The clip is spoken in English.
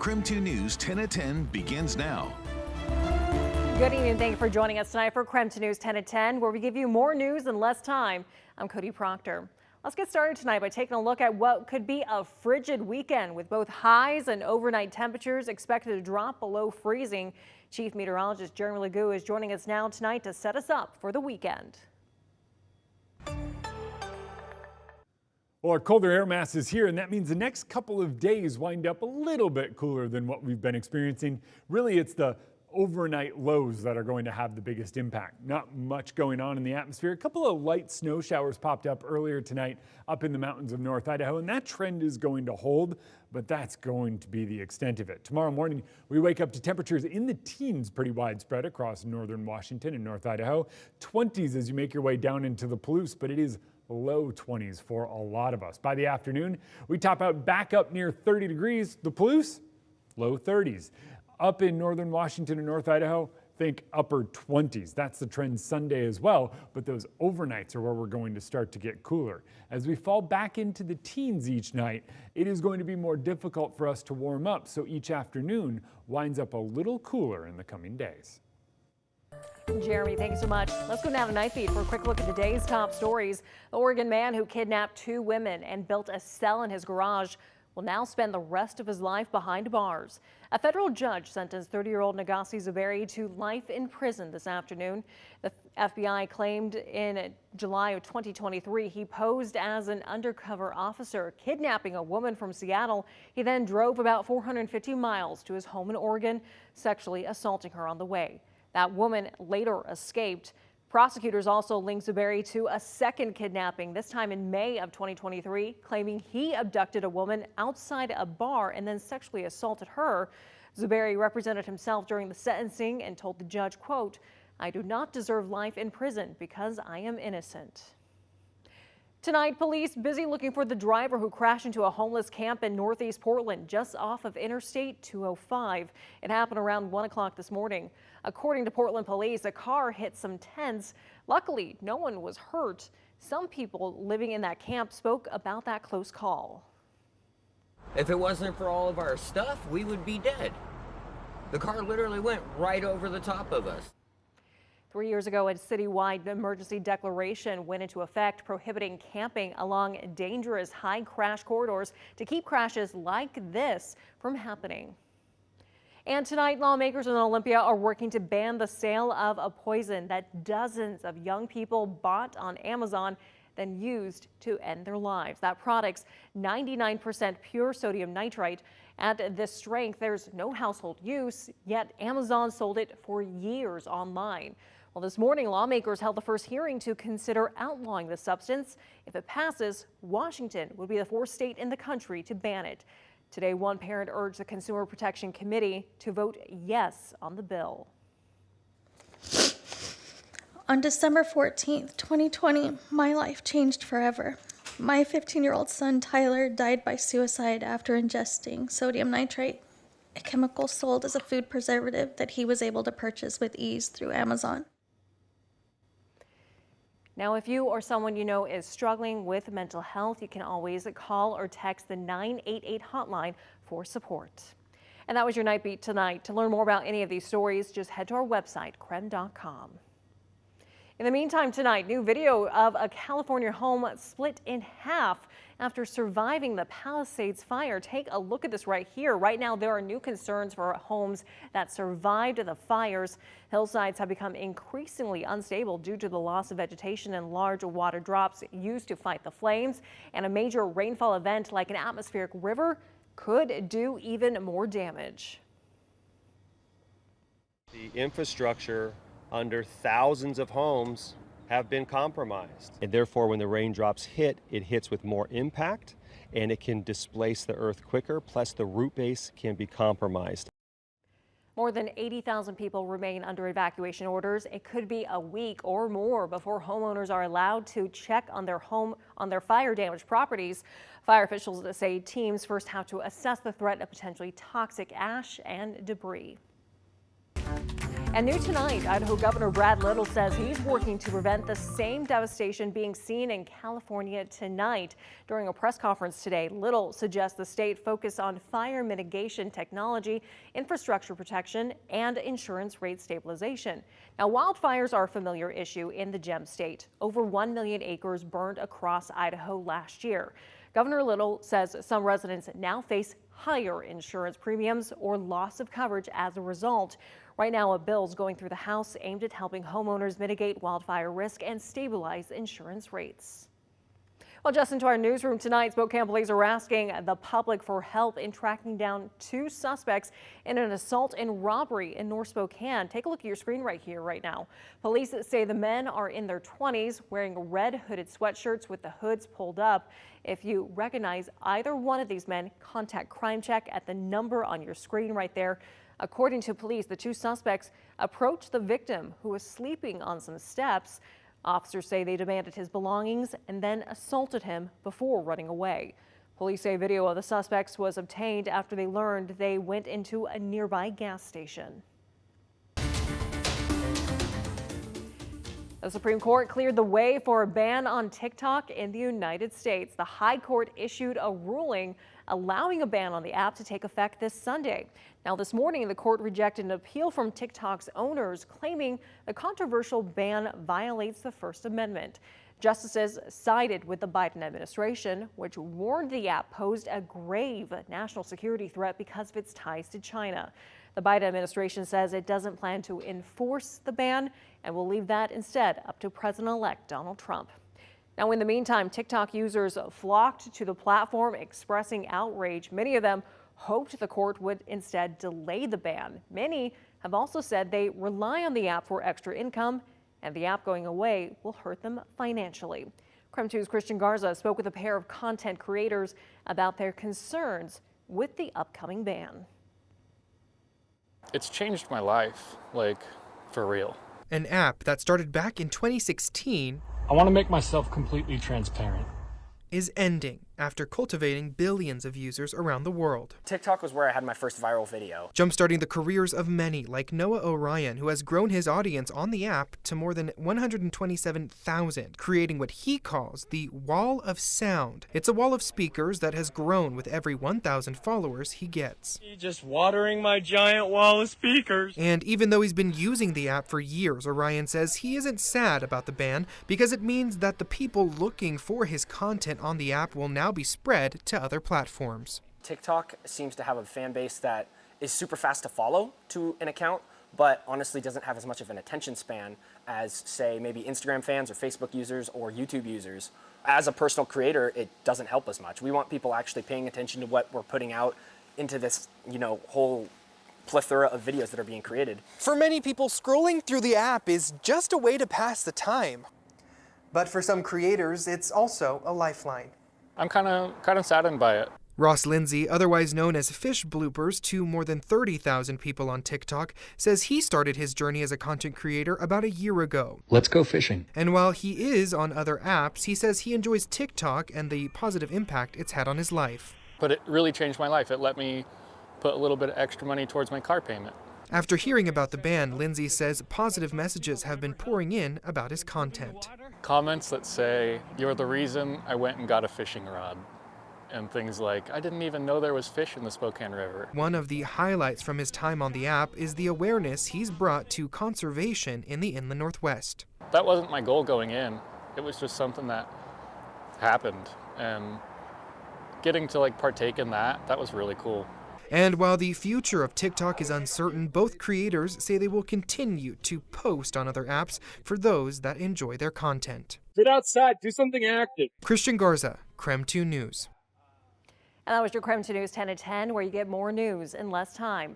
KREM 2 News 10 at 10 begins now. Good evening. Thank you for joining us tonight for KREM 2 News 10 at 10, where we give you more news in less time. I'm Cody Proctor. Let's get started tonight by taking a look at what could be a frigid weekend with both highs and overnight temperatures expected to drop below freezing. Chief Meteorologist Jeremy Legoo is joining us now tonight to set us up for the weekend. Well, our colder air mass is here, and that means the next couple of days wind up a little bit cooler than what we've been experiencing. Really, it's the overnight lows that are going to have the biggest impact. Not much going on in the atmosphere. A couple of light snow showers popped up earlier tonight up in the mountains of North Idaho, and that trend is going to hold, but that's going to be the extent of it. Tomorrow morning, we wake up to temperatures in the teens pretty widespread across northern Washington and North Idaho. 20s as you make your way down into the Palouse, but it is low 20s for a lot of us. By the afternoon, we top out back up near 30 degrees. The Palouse, low 30s. Up in northern Washington and North Idaho, think upper 20s. That's the trend Sunday as well, but those overnights are where we're going to start to get cooler. As we fall back into the teens each night, it is going to be more difficult for us to warm up, so each afternoon winds up a little cooler in the coming days. Jeremy, thank you so much. Let's go now to Nightbeat for a quick look at the day's top stories. The Oregon man who kidnapped 2 women and built a cell in his garage will now spend the rest of his life behind bars. A federal judge sentenced 30-year-old Nagasi Zuberi to life in prison this afternoon. The FBI claimed in July of 2023 he posed as an undercover officer, kidnapping a woman from Seattle. He then drove about 450 miles to his home in Oregon, sexually assaulting her on the way. That woman later escaped. Prosecutors also linked Zuberi to a second kidnapping, this time in May of 2023, claiming he abducted a woman outside a bar and then sexually assaulted her. Zuberi represented himself during the sentencing and told the judge, quote, "I do not deserve life in prison because I am innocent." Tonight, police busy looking for the driver who crashed into a homeless camp in northeast Portland, just off of Interstate 205. It happened around 1 o'clock this morning. According to Portland police, a car hit some tents. Luckily, no one was hurt. Some people living in that camp spoke about that close call. If it wasn't for all of our stuff, we would be dead. The car literally went right over the top of us. 3 years ago, a citywide emergency declaration went into effect prohibiting camping along dangerous high crash corridors to keep crashes like this from happening. And tonight, lawmakers in Olympia are working to ban the sale of a poison that dozens of young people bought on Amazon, then used to end their lives. That product's 99% pure sodium nitrite. At this strength, there's no household use, yet Amazon sold it for years online. Well, this morning, lawmakers held the first hearing to consider outlawing the substance. If it passes, Washington would be the 4th state in the country to ban it. Today, one parent urged the Consumer Protection Committee to vote yes on the bill. On December 14th, 2020, my life changed forever. My 15-year-old son, Tyler, died by suicide after ingesting sodium nitrate, a chemical sold as a food preservative that he was able to purchase with ease through Amazon. Now, if you or someone you know is struggling with mental health, you can always call or text the 988 hotline for support. And that was your Nightbeat tonight. To learn more about any of these stories, just head to our website, KREM.com. In the meantime, tonight, new video of a California home split in half after surviving the Palisades fire. Take a look at this right here. Right now, there are new concerns for homes that survived the fires. Hillsides have become increasingly unstable due to the loss of vegetation and large water drops used to fight the flames. And a major rainfall event like an atmospheric river could do even more damage. The infrastructure under thousands of homes have been compromised. And therefore, when the raindrops hit, it hits with more impact and it can displace the earth quicker, plus the root base can be compromised. More than 80,000 people remain under evacuation orders. It could be a week or more before homeowners are allowed to check on their fire damaged properties. Fire officials say teams first have to assess the threat of potentially toxic ash and debris. And new tonight, Idaho Governor Brad Little says he's working to prevent the same devastation being seen in California tonight. During a press conference today, Little suggests the state focus on fire mitigation technology, infrastructure protection, and insurance rate stabilization. Now, wildfires are a familiar issue in the Gem State. Over 1 million acres burned across Idaho last year. Governor Little says some residents now face higher insurance premiums or loss of coverage as a result. Right now, a bill's going through the House aimed at helping homeowners mitigate wildfire risk and stabilize insurance rates. Well, just into our newsroom tonight, Spokane police are asking the public for help in tracking down 2 suspects in an assault and robbery in North Spokane. Take a look at your screen right here, right now. Police say the men are in their 20s, wearing red hooded sweatshirts with the hoods pulled up. If you recognize either one of these men, contact Crime Check at the number on your screen right there. According to police, the 2 suspects approached the victim, who was sleeping on some steps. Officers say they demanded his belongings and then assaulted him before running away. Police say video of the suspects was obtained after they learned they went into a nearby gas station. The Supreme Court cleared the way for a ban on TikTok in the United States. The High Court issued a ruling allowing a ban on the app to take effect this Sunday. Now, this morning, the court rejected an appeal from TikTok's owners, claiming the controversial ban violates the First Amendment. Justices sided with the Biden administration, which warned the app posed a grave national security threat because of its ties to China. The Biden administration says it doesn't plan to enforce the ban and will leave that instead up to President-elect Donald Trump. Now, in the meantime, TikTok users flocked to the platform expressing outrage. Many of them hoped the court would instead delay the ban. Many have also said they rely on the app for extra income, and the app going away will hurt them financially. KREM 2's Christian Garza spoke with a pair of content creators about their concerns with the upcoming ban. It's changed my life, like, for real. An app that started back in 2016 I want to make myself completely transparent. is ending after cultivating billions of users around the world. TikTok was where I had my first viral video. Jumpstarting the careers of many, like Noah Orion, who has grown his audience on the app to more than 127,000, creating what he calls the wall of sound. It's a wall of speakers that has grown with every 1,000 followers he gets. Just watering my giant wall of speakers. And even though he's been using the app for years, Orion says he isn't sad about the ban because it means that the people looking for his content on the app will now be spread to other platforms. TikTok seems to have a fan base that is super fast to follow to an account, but honestly doesn't have as much of an attention span as, say, maybe Instagram fans or Facebook users or YouTube users. As a personal creator, it doesn't help us much. We want people actually paying attention to what we're putting out into this, whole plethora of videos that are being created. For many people, scrolling through the app is just a way to pass the time. But for some creators, it's also a lifeline. I'm kind of saddened by it. Ross Lindsay, otherwise known as Fish Bloopers to more than 30,000 people on TikTok, says he started his journey as a content creator about a year ago. Let's go fishing. And while he is on other apps, he says he enjoys TikTok and the positive impact it's had on his life. But it really changed my life. It let me put a little bit of extra money towards my car payment. After hearing about the ban, Lindsay says positive messages have been pouring in about his content. Comments that say, "You're the reason I went and got a fishing rod." And things like, "I didn't even know there was fish in the Spokane River." One of the highlights from his time on the app is the awareness he's brought to conservation in the inland Northwest. That wasn't my goal going in. It was just something that happened. And getting to partake in that was really cool. And while the future of TikTok is uncertain, both creators say they will continue to post on other apps for those that enjoy their content. Get outside, do something active. Christian Garza, KREM 2 News. And that was your KREM 2 News 10 at 10, where you get more news in less time.